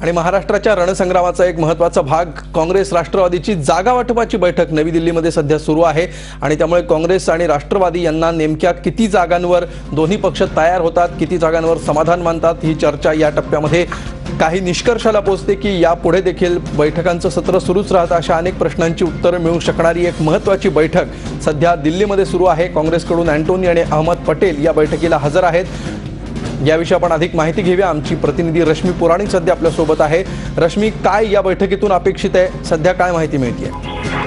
आणि महाराष्ट्राच्या रणसंग्रामाचा एक महत्त्वाचा भाग काँग्रेस राष्ट्रवादीची जागा वाटपाची बैठक नवी दिल्लीमध्ये सध्या सुरू आहे आणि त्यामुळे काँग्रेस आणि राष्ट्रवादी यांना नेमक्या किती जागांवर दोन्ही पक्ष तयार होतात, किती जागांवर समाधान मानतात, ही चर्चा या टप्प्यामध्ये काही निष्कर्षाला पोहोचते की यापुढे देखील बैठकांचं सत्र सुरूच राहतं अशा अनेक प्रश्नांची उत्तरं मिळू शकणारी एक महत्त्वाची बैठक सध्या दिल्लीमध्ये सुरू आहे। काँग्रेसकडून अँटोनी आणि अहमद पटेल या बैठकीला हजर आहेत। याविषयी आपण अधिक माहिती घेऊया। आमची प्रतिनिधी रश्मी पुराणिक सध्या आपल्या सोबत आहे। रश्मी, काय या बैठकीतून अपेक्षित आहे, सध्या काय माहिती मिळते?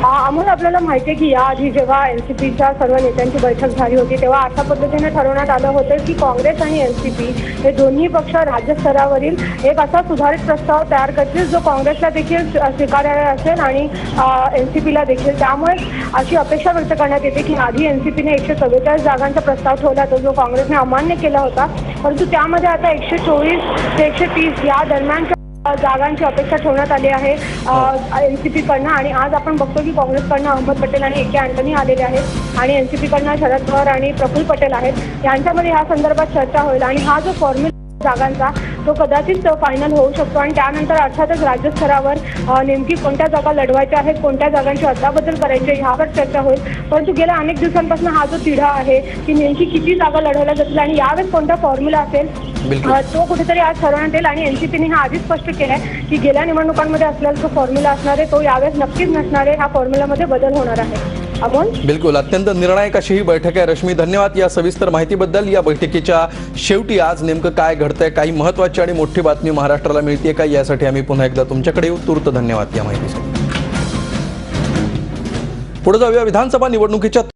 आम्हाला आपल्याला माहिती आहे की याआधी जेव्हा एनसीपीच्या सर्व नेत्यांची बैठक झाली होती तेव्हा अशा पद्धतीने ठरवण्यात आलं होतं की काँग्रेस आणि एनसीपी हे दोन्ही पक्ष राज्य स्तरावरील एक असा सुधारित प्रस्ताव तयार करतील जो काँग्रेसला देखील स्वीकारार्ह असेल आणि एनसीपीला देखील। त्यामुळे अशी अपेक्षा व्यक्त करण्यात येते की आधी एनसीपीने 144 जागांचा प्रस्ताव ठेवला होता जो काँग्रेसने अमान्य केला होता, परंतु त्यामध्ये आता 124 ते 130 या दरम्यानच्या जागांची अपेक्षा ठेवण्यात आली आहे एनसीपीकडनं। आणि आज आपण बघतो की काँग्रेसकडनं अहमद पटेल आणि ए के अँटनी आलेले आहेत आणि एनसीपीकडनं शरद पवार आणि प्रफुल्ल पटेल आहेत। यांच्यामध्ये या संदर्भात चर्चा होईल आणि हा जो फॉर्म्युला जागांचा तो कदाचित फायनल होऊ शकतो आणि त्यानंतर अर्थातच राज्यस्तरावर नेमकी कोणत्या जागा लढवायच्या आहेत, कोणत्या जागांची अदलाबदल करायची ह्यावर चर्चा होईल। परंतु गेल्या अनेक दिवसांपासून हा जो तिढा आहे की नेमकी किती जागा लढवल्या जातील आणि यावेळेस कोणता फॉर्म्युला असेल तो कुठेतरी आज ठरवण्यात येईल। आणि एनसीपीने हा आधीच स्पष्ट केलं आहे की गेल्या निवडणुकांमध्ये असलेला जो फॉर्म्युला असणार आहे तो यावेळेस नक्कीच नसणार आहे, ह्या फॉर्म्युलामध्ये बदल होणार आहे। बिलकुल, अत्यंत निर्णायक अशी ही बैठक आहे। रश्मी, धन्यवाद या सविस्तर माहितीबद्दल। या बैठकीच्या शेवटी आज नेमकं काय घडतंय, काही महत्त्वाची आणि मोठी बातमी महाराष्ट्राला मिळते का, यासाठी आम्ही पुन्हा एकदा तुमच्याकडे येऊ। तूर्त धन्यवाद या माहितीसाठी। पुढे जाऊया विधानसभा निवडणुकीच्या